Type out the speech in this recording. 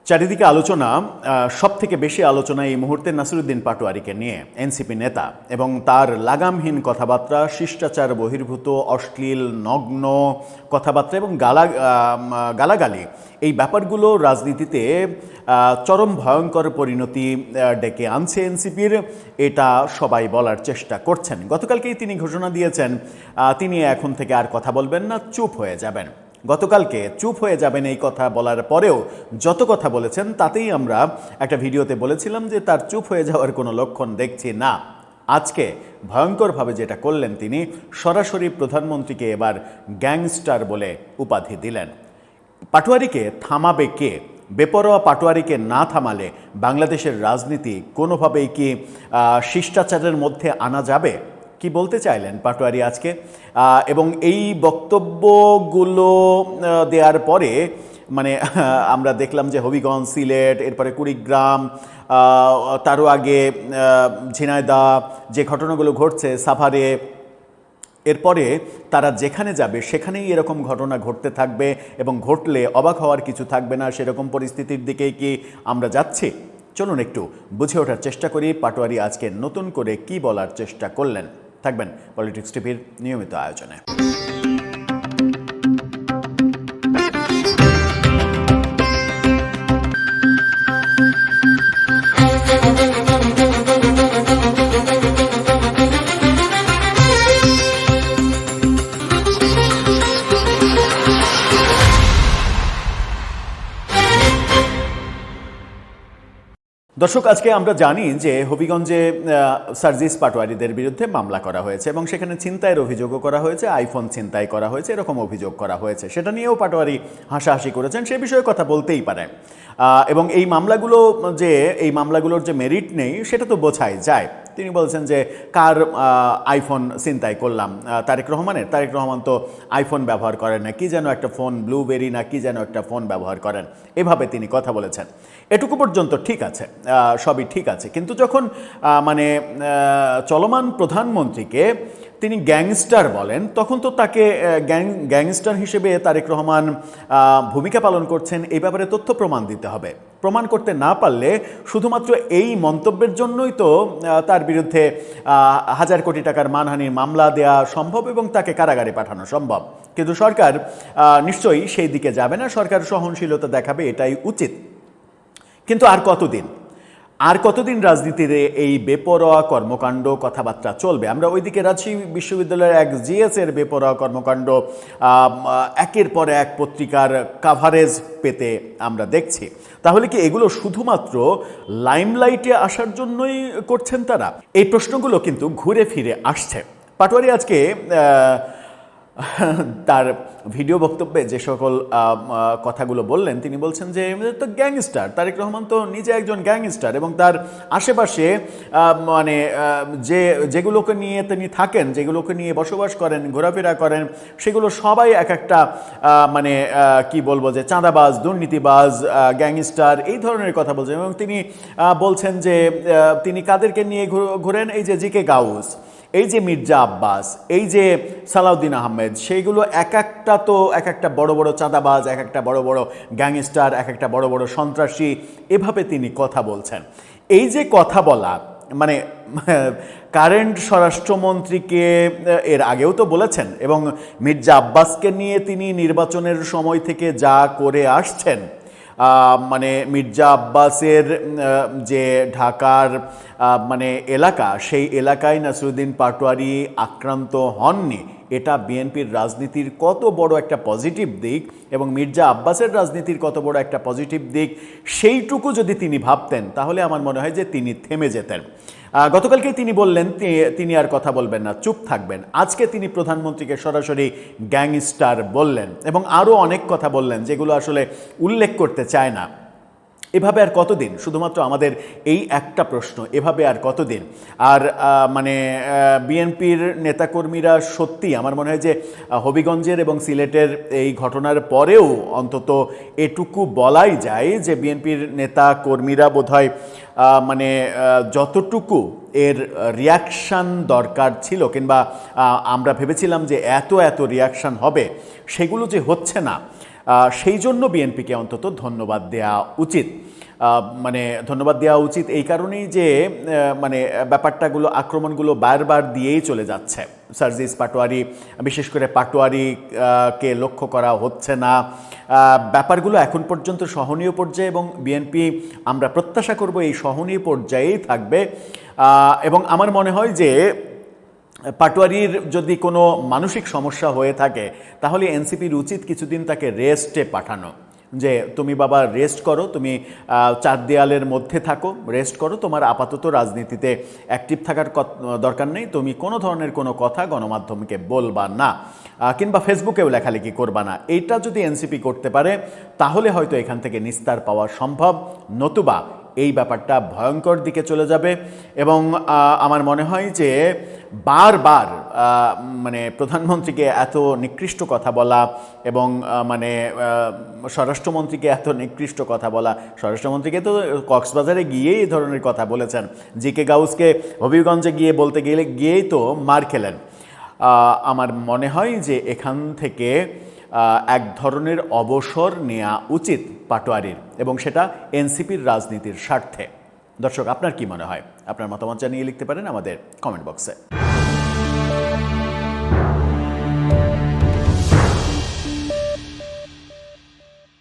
চারিদিকে আলোচনা, সবথেকে বেশি আলোচনা এই মুহূর্তে নাসিরুদ্দিন পাটোয়ারিকে নিয়ে, এনসিপি নেতা, এবং তার লাগামহীন কথাবার্তা, শিষ্টাচার বহির্ভূত অশ্লীল নগ্ন কথাবার্তা এবং গালাগালি, এই ব্যাপারগুলো রাজনীতিতে চরম ভয়ঙ্কর পরিণতি ডেকে আনছে এনসিপির। এটা সবাই বলার চেষ্টা করছেন। গতকালকেই তিনি ঘোষণা দিয়েছেন তিনি এখন থেকে আর কথা বলবেন না, চুপ হয়ে যাবেন। গতকালকে চুপ হয়ে যাবেন এই কথা বলার পরেও যত কথা বলেছেন তাতেই আমরা একটা ভিডিওতে বলেছিলাম যে তার চুপ হয়ে যাওয়ার কোনো লক্ষণ দেখছি না। আজকে ভয়ঙ্করভাবে যেটা করলেন, তিনি সরাসরি প্রধানমন্ত্রীকে এবার গ্যাংস্টার বলে উপাধি দিলেন। পাটোয়ারিকে থামাবে কে? বেপরোয়া পাটোয়ারিকে না থামালে বাংলাদেশের রাজনীতি কোনোভাবেই কি শিষ্টাচারের মধ্যে আনা যাবে? কি বলতে চাইলেন পাটোয়ারি আজকে? এবং এই বক্তব্যগুলো দেওয়ার পরে মানে আমরা দেখলাম যে হবিগঞ্জ, সিলেট, এরপরে কুড়িগ্রাম, তারও আগে ঝিনাইদহ, যে ঘটনাগুলো ঘটছে সাভারে, এরপরে তারা যেখানে যাবে সেখানেই এরকম ঘটনা ঘটতে থাকবে এবং ঘটলে অবাক হওয়ার কিছু থাকবে না। সেরকম পরিস্থিতির দিকেই কি আমরা যাচ্ছি? চলুন একটু বুঝে ওঠার চেষ্টা করি পাটোয়ারি আজকে নতুন করে কি বলার চেষ্টা করলেন। থাকবেন পলিটিক্স টিভির নিয়মিত আয়োজনে। দর্শক, আজকে আমরা জানি যে হবিগঞ্জে সার্জিস পাটোয়ারিদের বিরুদ্ধে মামলা করা হয়েছে এবং সেখানে ছিনতাইয়ের অভিযোগও করা হয়েছে, আইফোন ছিনতাই করা হয়েছে, এরকম অভিযোগ করা হয়েছে। সেটা নিয়েও পাটোয়ারি হাসাহাসি করেছেন, সে বিষয়ে কথা বলতেই পারে। এবং এই মামলাগুলোর যে মেরিট নেই সেটা তো বোঝাই যায়। তিনি বলছেন যে কার আইফোন ছিনতাই করলাম? তারেক রহমান তো আইফোন ব্যবহার করেন না, কি যেন একটা ফোন, ব্লুবেরি না কি যেন একটা ফোন ব্যবহার করেন। এভাবে তিনি কথা বলেছেন। এটুকু পর্যন্ত ঠিক আছে, সবই ঠিক আছে। কিন্তু যখন চলমান প্রধানমন্ত্রীকে তিনি গ্যাংস্টার বলেন, তখন তো তাকে গ্যাংস্টার হিসেবে তারেক রহমান ভূমিকা পালন করছেন এই ব্যাপারে তথ্য প্রমাণ দিতে হবে। প্রমাণ করতে না পারলে শুধুমাত্র এই মন্তব্যের জন্যই তো তার বিরুদ্ধে 1000 কোটি টাকার মানহানির মামলা দেয়া সম্ভব এবং তাকে কারাগারে পাঠানো সম্ভব। কিন্তু সরকার নিশ্চয়ই সেই দিকে যাবে না, সরকার সহনশীলতা দেখাবে, এটাই উচিত। কিন্তু আর কতদিন রাজনীতির এই বেপরোয়া কর্মকাণ্ড কথাবার্তা চলবে? আমরা ওইদিকে রাজশাহী বিশ্ববিদ্যালয়ের এক জিএস এর বেপরোয়া কর্মকাণ্ড একের পর এক পত্রিকার কাভারেজ পেতে আমরা দেখছি। তাহলে কি এগুলো শুধুমাত্র লাইমলাইটে আসার জন্যই করছেন তারা? এই প্রশ্নগুলো কিন্তু ঘুরে ফিরে আসছে। পাটোয়ারি আজকে তার ভিডিও বক্তব্যে যে সকল কথাগুলো বললেন, তিনি বলছেন যে তো গ্যাংস্টার, তারেক রহমান তো নিজে একজন গ্যাংস্টার এবং তার আশেপাশে যেগুলোকে নিয়ে তিনি থাকেন, যেগুলোকে নিয়ে বসবাস করেন, ঘোরাফেরা করেন, সেগুলো সবাই এক একটা কি বলবো যে চাঁদাবাজ, দুর্নীতিবাজ, গ্যাংস্টার, এই ধরনের কথা বলছেন। এবং তিনি বলছেন যে তিনি কাদেরকে নিয়ে ঘোরেন? এই যে জিকে গাউস, এই যে মির্জা আব্বাস, এই যে সালাউদ্দিন আহমেদ, সেইগুলো এক একটা বড় বড় চাঁদাবাজ, এক একটা বড় বড় গ্যাংস্টার, এক একটা বড় বড় সন্ত্রাসী, এভাবে তিনি কথা বলছেন। এই যে কথা বলা, কারেন্ট স্বরাষ্ট্রমন্ত্রীকে এর আগেও তো বলেছেন, এবং মির্জা আব্বাসকে নিয়ে তিনি নির্বাচনের সময় থেকে যা করে আসছেন, মির্জা আব্বাসের যে ঢাকার এলাকা, সেই এলাকায় নাসিরুদ্দিন পাটোয়ারি আক্রান্ত হননি, এটা বিএনপির রাজনীতির কত বড় একটা পজিটিভ দিক এবং মির্জা আব্বাসের রাজনীতির কত বড় একটা পজিটিভ দিক, সেইটুকু যদি তিনি ভাবতেন তাহলে আমার মনে হয় যে তিনি থেমে যেতেন। গতকালকেই তিনি বললেন তিনি আর কথা বলবেন না, চুপ থাকবেন। আজকে তিনি প্রধানমন্ত্রীকে সরাসরি গ্যাংস্টার বললেন এবং আরও অনেক কথা বললেন যেগুলো আসলে উল্লেখ করতে চায় না। এভাবে আর কতদিন? শুধুমাত্র আমাদের এই একটা প্রশ্ন, এভাবে আর কতদিন? আর বিএনপির নেতাকর্মীরা সত্যি আমার মনে হয় যে হবিগঞ্জের এবং সিলেটের এই ঘটনার পরেও অন্তত এটুকু বলাই যায় যে বিএনপির নেতা কর্মীরা বোধহয় যতটুকু এর রিয়াকশান দরকার ছিল, কিংবা আমরা ভেবেছিলাম যে এত রিয়াকশান হবে, সেগুলো যে হচ্ছে না, সেই জন্য বিএনপিকে অন্তত ধন্যবাদ দেওয়া উচিত। মানে ধন্যবাদ দেওয়া উচিত এই কারণেই যে মানে ব্যাপারটাগুলো আক্রমণগুলো বারবার দিয়েই চলে যাচ্ছে। সার্জিস পাটোয়ারি, বিশেষ করে পাটোয়ারিকে লক্ষ্য করা হচ্ছে না, ব্যাপারগুলো এখন পর্যন্ত সহনীয় পর্যায়ে, এবং বিএনপি আমরা প্রত্যাশা করব এই সহনীয় পর্যায়েই থাকবে। এবং আমার মনে হয় যে পাটোয়ারির যদি কোনো মানসিক সমস্যা হয়ে থাকে তাহলে এনসিপির উচিত কিছুদিন তাকে রেস্টে পাঠানো, যে তুমি বাবা রেস্ট করো, তুমি চার দেয়ালের মধ্যে থাকো, রেস্ট করো, তোমার আপাতত রাজনীতিতে অ্যাক্টিভ থাকার দরকার নেই, তুমি কোনো ধরনের কোনো কথা গণমাধ্যমকে বলবা না, কিংবা ফেসবুকেও লেখালেখি করবা না। এইটা যদি এনসিপি করতে পারে তাহলে হয়তো এখান থেকে নিস্তার পাওয়া সম্ভব, নতুবা এই ব্যাপারটা ভয়ঙ্কর দিকে চলে যাবে। এবং আমার মনে হয় যে বারবার মানে প্রধানমন্ত্রীকে এত নিকৃষ্ট কথা বলা এবং মানে স্বরাষ্ট্রমন্ত্রীকে এত নিকৃষ্ট কথা বলা, স্বরাষ্ট্রমন্ত্রীকে তো কক্সবাজারে গিয়েই এই ধরনের কথা বলেছেন, জিকে গাউসকে হবিগঞ্জে গিয়ে বলতে গিয়েই তো মার খেলেন। আমার মনে হয় যে এখান থেকে এক ধরনের অবসর নেওয়া উচিত পাটোয়ারির, এবং সেটা এনসিপির রাজনীতির স্বার্থে। দর্শক, আপনার কি মনে হয়? আপনার মতামত জানিয়ে লিখতে পারেন আমাদের কমেন্ট বক্সে।